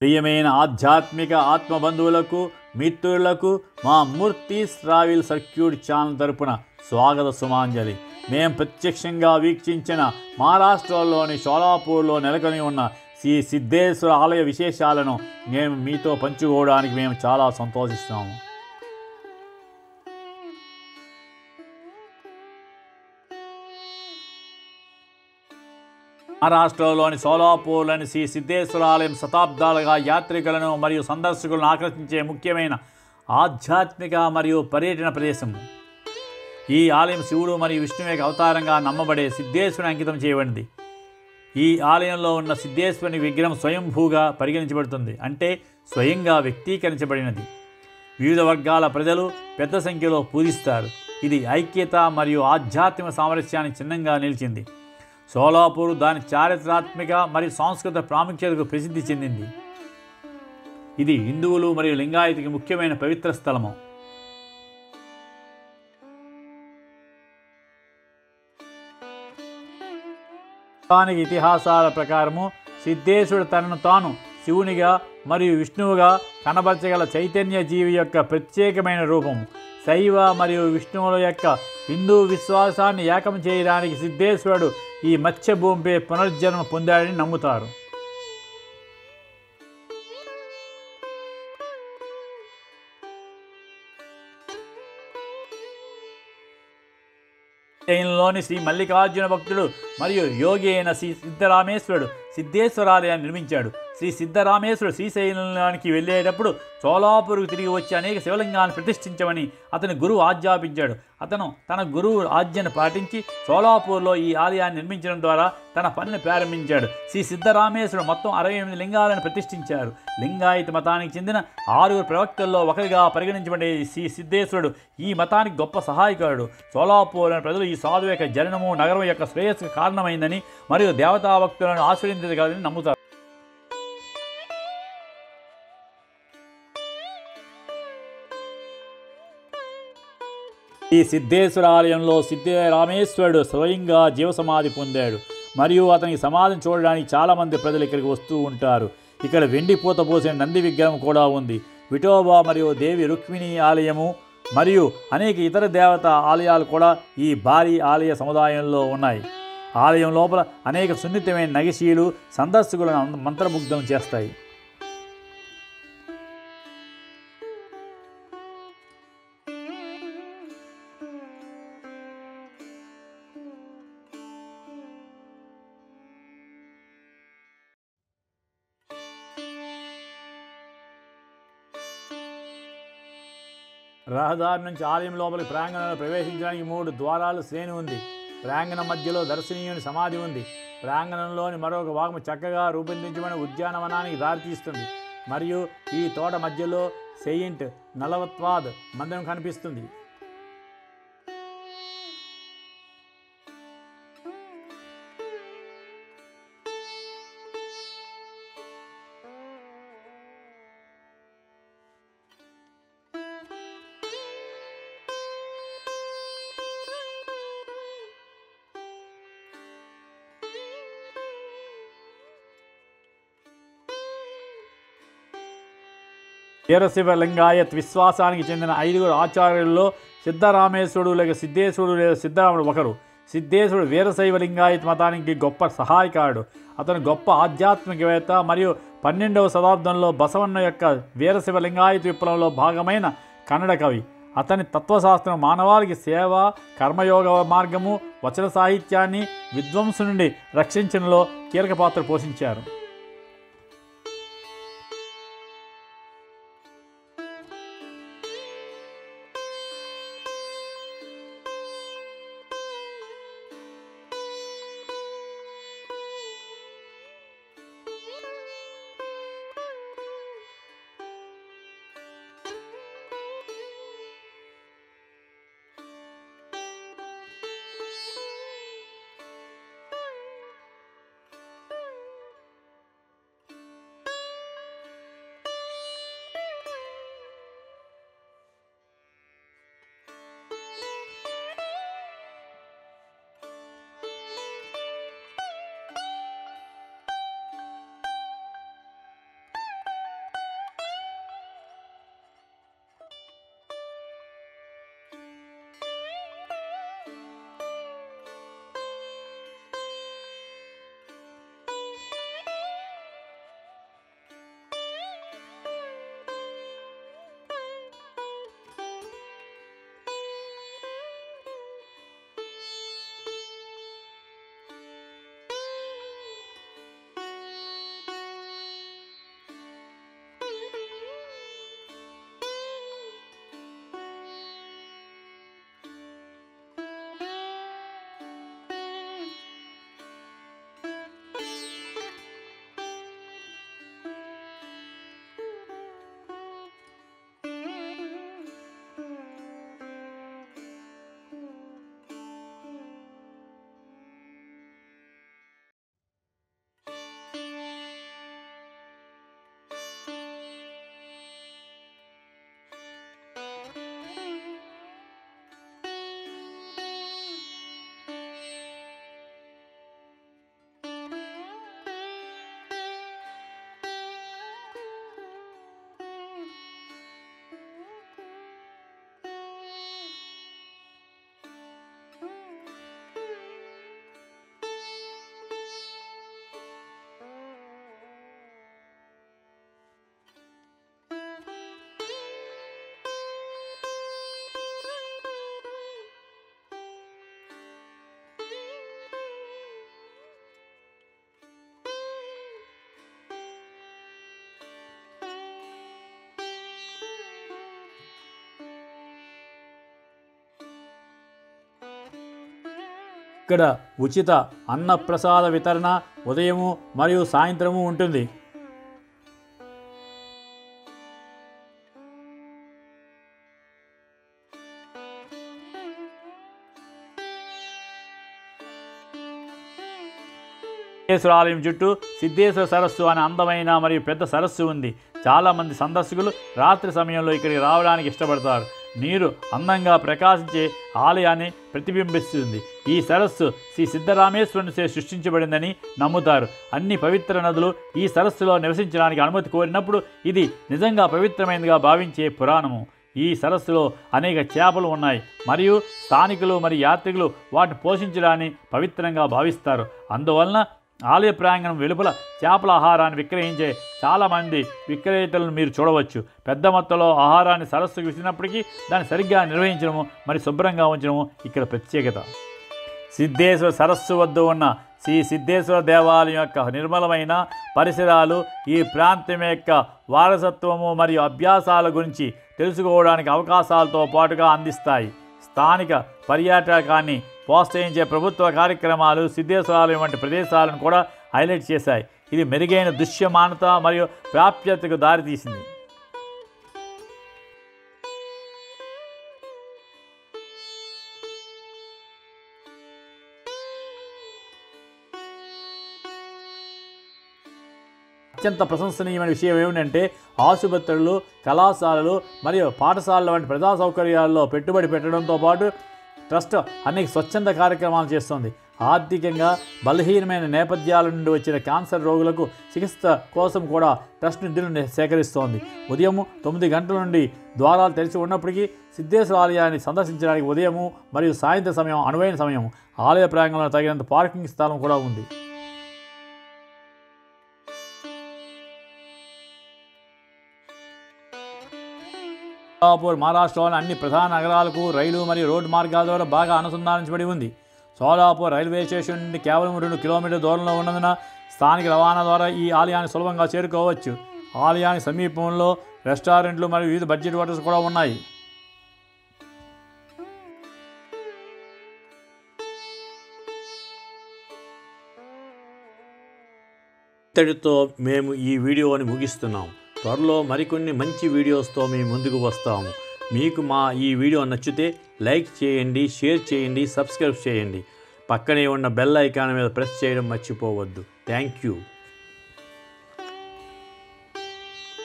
ప్రియమైన ఆధ్యాత్మిక ఆత్మబంధువులకు మిత్రులకు మా మూర్తిస్ ట్రావెల్ సర్క్యూట్ ఛానల్ తరపున స్వాగత సుమాంజలి. మేము ప్రత్యక్షంగా వీక్షించిన మహారాష్ట్రలోని షోలాపూర్లో నెలకొని ఉన్న శ్రీ సిద్ధేశ్వర ఆలయ విశేషాలను మేము మీతో పంచుకోవడానికి మేము చాలా సంతోషిస్తాము. మహారాష్ట్రలోని సోలాపూర్లోని శ్రీ సిద్ధేశ్వర ఆలయం శతాబ్దాలుగా యాత్రికులను మరియు సందర్శకులను ఆకర్షించే ముఖ్యమైన ఆధ్యాత్మిక మరియు పర్యటన ప్రదేశం. ఈ ఆలయం శివుడు మరియు విష్ణువు యొక్క అవతారంగా నమ్మబడే సిద్ధేశ్వరుని అంకితం చేయబడింది. ఈ ఆలయంలో ఉన్న సిద్ధేశ్వరుని విగ్రహం స్వయంభూగా పరిగణించబడుతుంది, అంటే స్వయంగా వ్యక్తీకరించబడినది. వివిధ వర్గాల ప్రజలు పెద్ద సంఖ్యలో పూజిస్తారు. ఇది ఐక్యత మరియు ఆధ్యాత్మిక సామరస్యానికి చిహ్నంగా నిలిచింది. సోలాపూర్ దాని చారిత్రాత్మక మరియు సాంస్కృతిక ప్రాముఖ్యతకు ప్రసిద్ధి చెందింది. ఇది హిందువులు మరియు లింగాయతికి ముఖ్యమైన పవిత్ర స్థలము. స్థానిక ఇతిహాసాల ప్రకారము సిద్ధేశ్వరుడు తనను తాను శివునిగా మరియు విష్ణువుగా కనబరచగల చైతన్య జీవి యొక్క ప్రత్యేకమైన రూపం. శైవ మరియు విష్ణువుల యొక్క హిందూ విశ్వాసాన్ని ఏకం చేయడానికి సిద్ధేశ్వరుడు ఈ మత్స్యభూమిపై పునర్జన్మ పొందాడని నమ్ముతారు. లోని శ్రీ మల్లికార్జున భక్తుడు మరియు యోగి అయిన శ్రీ సిద్ధరామేశ్వరుడు సిద్ధేశ్వరాలయాన్ని నిర్మించాడు. శ్రీ సిద్ధరామేశ్వరుడు శ్రీశైలానికి వెళ్ళేటప్పుడు సోలాపూర్కు తిరిగి వచ్చి అనేక శివలింగాలను ప్రతిష్ఠించమని అతని గురువు ఆజ్ఞాపించాడు. అతను తన గురువు ఆజ్ఞను పాటించి సోలాపూర్లో ఈ ఆలయాన్ని నిర్మించడం ద్వారా తన పనిని ప్రారంభించాడు. శ్రీ సిద్ధరామేశ్వరుడు మొత్తం 68 లింగాలను ప్రతిష్ఠించారు. లింగాయత మతానికి చెందిన 6 ప్రవక్తల్లో ఒకరిగా పరిగణించబడే శ్రీ సిద్ధేశ్వరుడు ఈ మతానికి గొప్ప సహాయకుడు. సోలాపూర్ అనే ప్రజలు ఈ సాధువు యొక్క జననము నగరం యొక్క శ్రేయస్సుకు కారణమైందని మరియు దేవతా భక్తులను ఆశీర్వదించగలని నమ్ముతారు. ఈ సిద్ధేశ్వర ఆలయంలో సిద్ధరామేశ్వరుడు స్వయంగా జీవసమాధి పొందాడు మరియు అతనికి సమాధిని చూడడానికి చాలామంది ప్రజలు ఇక్కడికి వస్తూ ఉంటారు. ఇక్కడ వెండి పూత పోసిన నంది విగ్రహం కూడా ఉంది. విఠోబా మరియు దేవి రుక్మిణి ఆలయము మరియు అనేక ఇతర దేవత ఆలయాలు కూడా ఈ భారీ ఆలయ సముదాయంలో ఉన్నాయి. ఆలయం లోపల అనేక సున్నితమైన నగిశీలు సందర్శకులను మంత్రముగ్ధం చేస్తాయి. రహదారి నుంచి ఆలయం లోపలికి ప్రాంగణంలో ప్రవేశించడానికి 3 ద్వారాల శ్రేణి ఉంది. ప్రాంగణం మధ్యలో దర్శనీయుని సమాధి ఉంది. ప్రాంగణంలోని మరొక భాగం చక్కగా రూపొందించబడిన ఉద్యానవనానికి దారితీస్తుంది మరియు ఈ తోట మధ్యలో సెయింట్ నలవత్వాద్ మందిరం కనిపిస్తుంది. వీరశైవ లింగాయత్ విశ్వాసానికి చెందిన 5 ఆచార్యుల్లో సిద్ధరామేశ్వరుడు లేక సిద్ధేశ్వరుడు లేదా సిద్ధరాముడు ఒకరు. సిద్ధేశ్వరుడు వీరశైవ లింగాయత్ మతానికి గొప్ప సహాయకారుడు. అతను గొప్ప ఆధ్యాత్మికవేత్త మరియు 12వ శతాబ్దంలో బసవన్న యొక్క వీరశైవ లింగాయత్ విప్లవంలో భాగమైన కన్నడ కవి. అతని తత్వశాస్త్రం మానవాళికి సేవ, కర్మయోగ మార్గము, వచన సాహిత్యాన్ని విధ్వంసు నుండి రక్షించడంలో కీలక పాత్ర పోషించారు. ఇక్కడ ఉచిత అన్నప్రసాద వితరణ ఉదయము మరియు సాయంత్రము ఉంటుంది. సిద్ధేశ్వర ఆలయం చుట్టూ సిద్ధేశ్వర సరస్సు అనే అందమైన మరియు పెద్ద సరస్సు ఉంది. చాలామంది సందర్శకులు రాత్రి సమయంలో ఇక్కడికి రావడానికి ఇష్టపడతారు. నీరు అందంగా ప్రకాశించే ఆలయాన్ని ప్రతిబింబిస్తుంది. ఈ సరస్సు శ్రీ సిద్ధరామేశ్వరునిచే సృష్టించబడిందని నమ్ముతారు. అన్ని పవిత్ర నదులు ఈ సరస్సులో నివసించడానికి అనుమతి కోరినప్పుడు ఇది నిజంగా పవిత్రమైనదిగా భావించే పురాణము. ఈ సరస్సులో అనేక చేపలు ఉన్నాయి మరియు స్థానికులు మరియు యాత్రికులు వాటిని పోషించడాన్ని పవిత్రంగా భావిస్తారు. అందువలన ఆలయ ప్రాంగణం వెలుపల చేపల ఆహారాన్ని విక్రయించే చాలామంది విక్రేతలను మీరు చూడవచ్చు. పెద్ద మొత్తంలో ఆహారాన్ని సరస్సుకు విసిరినప్పటికీ దాన్ని సరిగ్గా నిర్వహించడము మరియు శుభ్రంగా ఉంచడము ఇక్కడ ప్రత్యేకత. సిద్ధేశ్వర సరస్సు వద్ద ఉన్న శ్రీ సిద్ధేశ్వర దేవాలయం యొక్క నిర్మలమైన పరిసరాలు ఈ ప్రాంతం యొక్క వారసత్వము మరియు అభ్యాసాల గురించి తెలుసుకోవడానికి అవకాశాలతో పాటుగా అందిస్తాయి. స్థానిక పర్యాటకాన్ని ప్రోత్సహించే ప్రభుత్వ కార్యక్రమాలు సిద్ధేశ్వరాలయం వంటి ప్రదేశాలను కూడా హైలైట్ చేశాయి. ఇది మెరుగైన దృశ్యమానత మరియు ప్రాప్యతకు దారితీసింది. అత్యంత ప్రశంసనీయమైన విషయం ఏమిటంటే ఆసుపత్రులు, కళాశాలలు మరియు పాఠశాలల వంటి ప్రజా సౌకర్యాల్లో పెట్టుబడి పెట్టడంతో పాటు ట్రస్ట్ అనేక స్వచ్ఛంద కార్యక్రమాలు చేస్తుంది. ఆర్థికంగా బలహీనమైన నేపథ్యాల నుండి వచ్చిన క్యాన్సర్ రోగులకు చికిత్స కోసం కూడా ట్రస్ట్ నిధులను సేకరిస్తోంది. ఉదయం 9 గంటల నుండి ద్వారాలు తెరిచి ఉన్నప్పటికీ సిద్ధేశ్వర ఆలయాన్ని సందర్శించడానికి ఉదయము మరియు సాయంత్రం సమయం అనువైన సమయం. ఆలయ ప్రాంగణంలో తగినంత పార్కింగ్ స్థలం కూడా ఉంది. సోలాపూర్ మహారాష్ట్రలోని అన్ని ప్రధాన నగరాలకు రైలు మరియు రోడ్డు మార్గాల ద్వారా బాగా అనుసంధానించబడి ఉంది. సోలాపూర్ రైల్వే స్టేషన్ నుండి కేవలం 2 కిలోమీటర్ల దూరంలో ఉన్నందున స్థానిక రవాణా ద్వారా ఈ ఆలయాన్ని సులభంగా చేరుకోవచ్చు. ఆలయానికి సమీపంలో రెస్టారెంట్లు మరియు వివిధ బడ్జెట్ హోటల్స్ కూడా ఉన్నాయి. ఇంతటితో మేము ఈ వీడియోని ముగిస్తున్నాం. త్వరలో మరికొన్ని మంచి వీడియోస్తో మీ ముందుకు వస్తాము. మీకు మా ఈ వీడియో నచ్చితే లైక్ చేయండి, షేర్ చేయండి, సబ్స్క్రైబ్ చేయండి. పక్కనే ఉన్న బెల్ ఐకాన్ మీద ప్రెస్ చేయడం మర్చిపోవద్దు. Thank you.